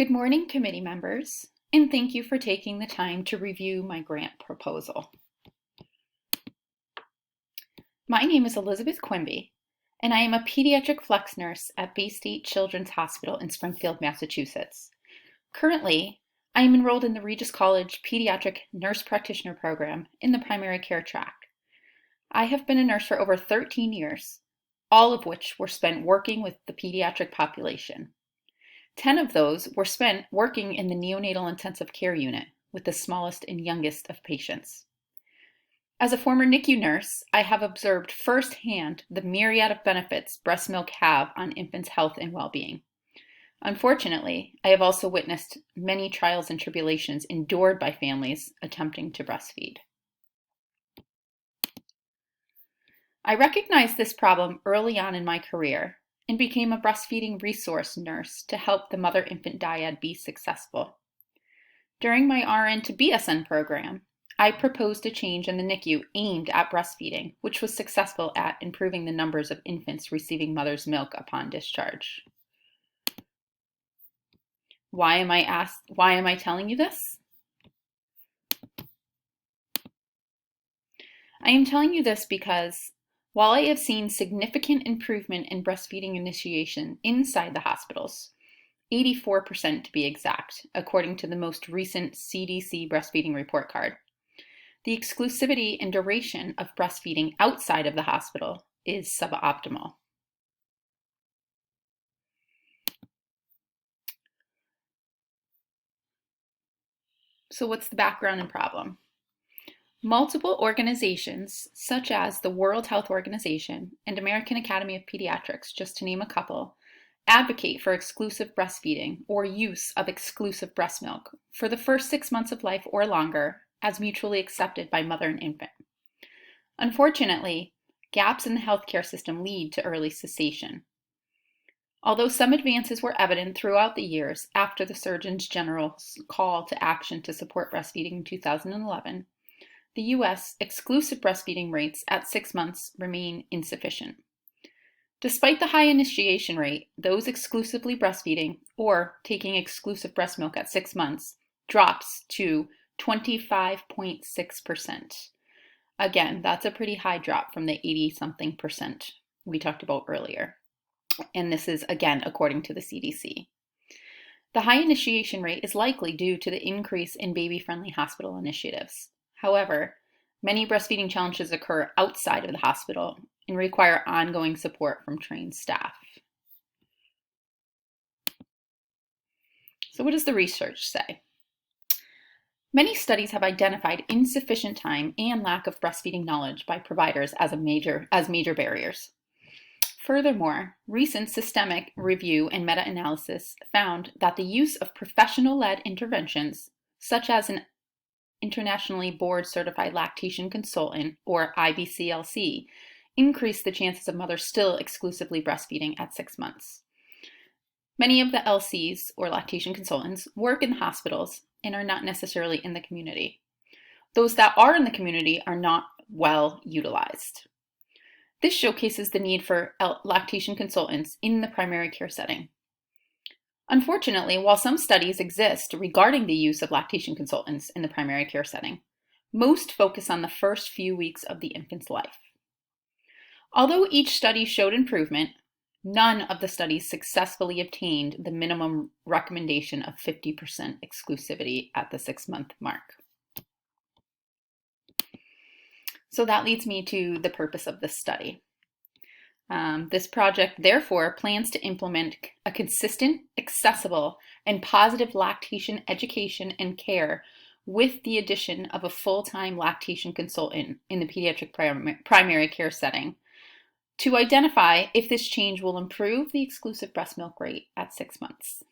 Good morning, committee members, and thank you for taking the time to review my grant proposal. My name is Elizabeth Quimby, and I am a pediatric flex nurse at Bay State Children's Hospital in Springfield, Massachusetts. Currently, I am enrolled in the Regis College Pediatric Nurse Practitioner Program in the primary care track. I have been a nurse for over 13 years, all of which were spent working with the pediatric population. 10 of those were spent working in the neonatal intensive care unit with the smallest and youngest of patients. As a former NICU nurse, I have observed firsthand the myriad of benefits breast milk have on infants' health and well-being. Unfortunately, I have also witnessed many trials and tribulations endured by families attempting to breastfeed. I recognized this problem early on in my career and became a breastfeeding resource nurse to help the mother-infant dyad be successful. During my RN to BSN program, I proposed a change in the NICU aimed at breastfeeding, which was successful at improving the numbers of infants receiving mother's milk upon discharge. Why am I telling you this? I am telling you this because while I have seen significant improvement in breastfeeding initiation inside the hospitals, 84% to be exact, according to the most recent CDC breastfeeding report card, the exclusivity and duration of breastfeeding outside of the hospital is suboptimal. So what's the background and problem? Multiple organizations, such as the World Health Organization and American Academy of Pediatrics, just to name a couple, advocate for exclusive breastfeeding or use of exclusive breast milk for the first 6 months of life or longer as mutually accepted by mother and infant. Unfortunately, gaps in the healthcare system lead to early cessation. Although some advances were evident throughout the years after the Surgeon General's call to action to support breastfeeding in 2011, the U.S. exclusive breastfeeding rates at 6 months remain insufficient. Despite the high initiation rate, those exclusively breastfeeding or taking exclusive breast milk at 6 months drops to 25.6%. Again, that's a pretty high drop from the 80-something percent we talked about earlier. And this is, again, according to the CDC. The high initiation rate is likely due to the increase in baby-friendly hospital initiatives. However, many breastfeeding challenges occur outside of the hospital and require ongoing support from trained staff. So what does the research say? Many studies have identified insufficient time and lack of breastfeeding knowledge by providers as major barriers. Furthermore, recent systemic review and meta-analysis found that the use of professional-led interventions, such as an internationally board-certified lactation consultant, or IBCLC, increase the chances of mothers still exclusively breastfeeding at 6 months. Many of the LCs, or lactation consultants, work in the hospitals and are not necessarily in the community. Those that are in the community are not well utilized. This showcases the need for lactation consultants in the primary care setting. Unfortunately, while some studies exist regarding the use of lactation consultants in the primary care setting, most focus on the first few weeks of the infant's life. Although each study showed improvement, none of the studies successfully obtained the minimum recommendation of 50% exclusivity at the 6-month mark. So that leads me to the purpose of this study. This project, therefore, plans to implement a consistent, accessible, and positive lactation education and care with the addition of a full-time lactation consultant in the pediatric primary care setting to identify if this change will improve the exclusive breast milk rate at 6 months.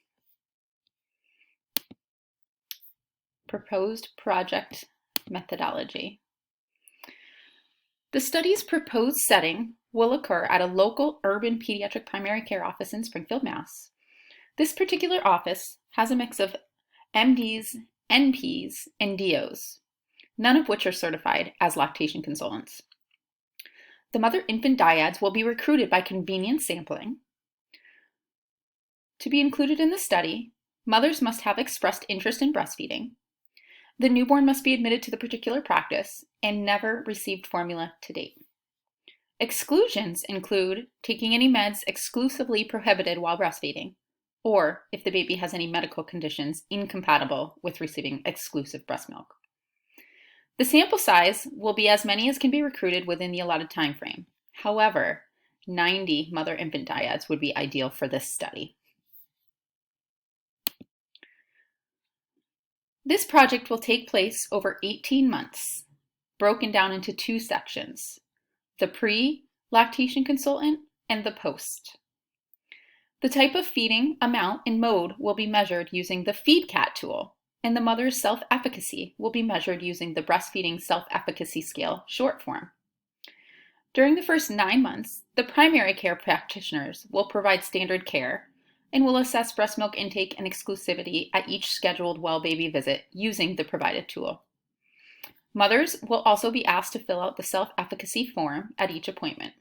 Proposed project methodology. The study's proposed setting will occur at a local urban pediatric primary care office in Springfield, Mass. This particular office has a mix of MDs, NPs, and DOs, none of which are certified as lactation consultants. The mother-infant dyads will be recruited by convenience sampling. To be included in the study, Mothers must have expressed interest in breastfeeding. The newborn must be admitted to the particular practice and never received formula to date. Exclusions include taking any meds exclusively prohibited while breastfeeding, or if the baby has any medical conditions incompatible with receiving exclusive breast milk. The sample size will be as many as can be recruited within the allotted time frame. However, 90 mother-infant dyads would be ideal for this study. This project will take place over 18 months, broken down into 2 sections: the pre-lactation consultant and the post. The type of feeding, amount, and mode will be measured using the FeedCat tool, and the mother's self-efficacy will be measured using the Breastfeeding Self-Efficacy Scale short form. During the first 9 months, the primary care practitioners will provide standard care and will assess breast milk intake and exclusivity at each scheduled well baby visit using the provided tool. Mothers will also be asked to fill out the self-efficacy form at each appointment.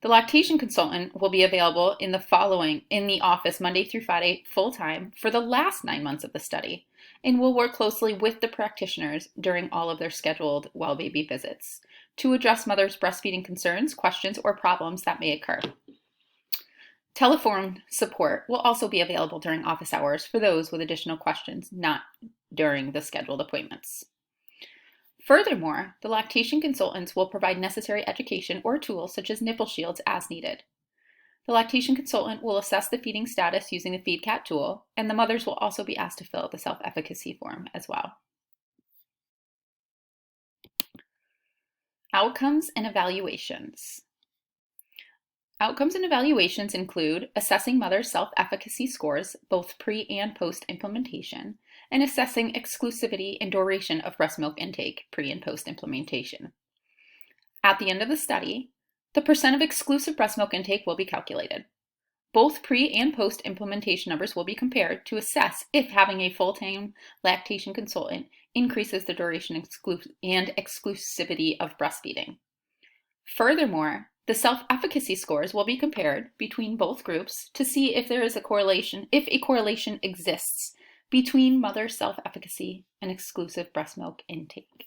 The lactation consultant will be available in the office Monday through Friday full-time for the last 9 months of the study and will work closely with the practitioners during all of their scheduled well baby visits to address mothers' breastfeeding concerns, questions, or problems that may occur. Telephone support will also be available during office hours for those with additional questions not during the scheduled appointments. Furthermore, the lactation consultants will provide necessary education or tools such as nipple shields as needed. The lactation consultant will assess the feeding status using the FeedCat tool, and the mothers will also be asked to fill out the self-efficacy form as well. Outcomes and evaluations. Outcomes and evaluations include assessing mother self-efficacy scores both pre and post implementation, and assessing exclusivity and duration of breast milk intake pre and post implementation. At the end of the study, the percent of exclusive breast milk intake will be calculated. Both pre and post implementation numbers will be compared to assess if having a full-time lactation consultant increases the duration and exclusivity of breastfeeding. Furthermore, the self-efficacy scores will be compared between both groups to see if there is a correlation exists between mother self-efficacy and exclusive breast milk intake.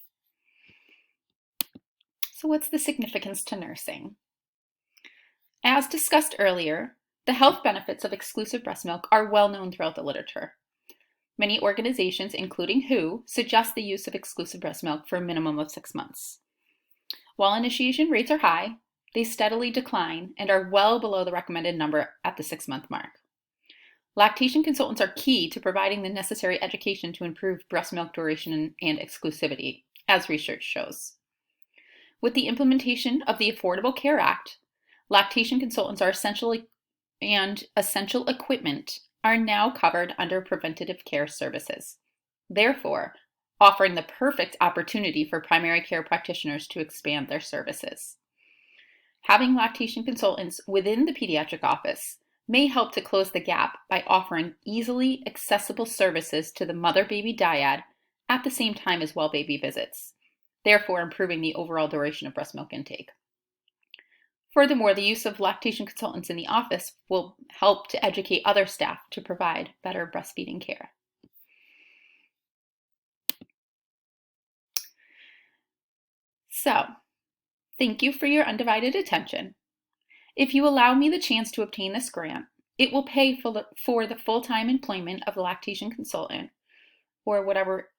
So what's the significance to nursing? As discussed earlier, the health benefits of exclusive breast milk are well known throughout the literature. Many organizations, including WHO, suggest the use of exclusive breast milk for a minimum of 6 months. While initiation rates are high, they steadily decline and are well below the recommended number at the 6-month mark. Lactation consultants are key to providing the necessary education to improve breast milk duration and exclusivity, as research shows. With the implementation of the Affordable Care Act, lactation consultants are essential equipment are now covered under preventative care services, therefore offering the perfect opportunity for primary care practitioners to expand their services. Having lactation consultants within the pediatric office may help to close the gap by offering easily accessible services to the mother-baby dyad at the same time as well baby visits, therefore improving the overall duration of breast milk intake. Furthermore, the use of lactation consultants in the office will help to educate other staff to provide better breastfeeding care. So, thank you for your undivided attention. If you allow me the chance to obtain this grant, it will pay for the full-time employment of the lactation consultant, or whatever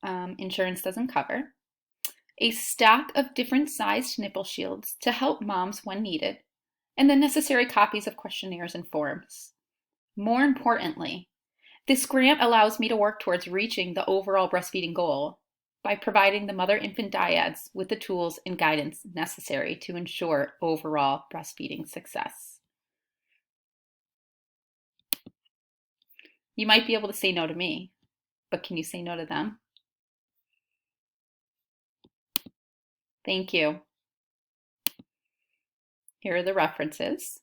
insurance doesn't cover, a stack of different sized nipple shields to help moms when needed, and the necessary copies of questionnaires and forms. More importantly, this grant allows me to work towards reaching the overall breastfeeding goal by providing the mother-infant dyads with the tools and guidance necessary to ensure overall breastfeeding success. You might be able to say no to me, but can you say no to them? Thank you. Here are the references.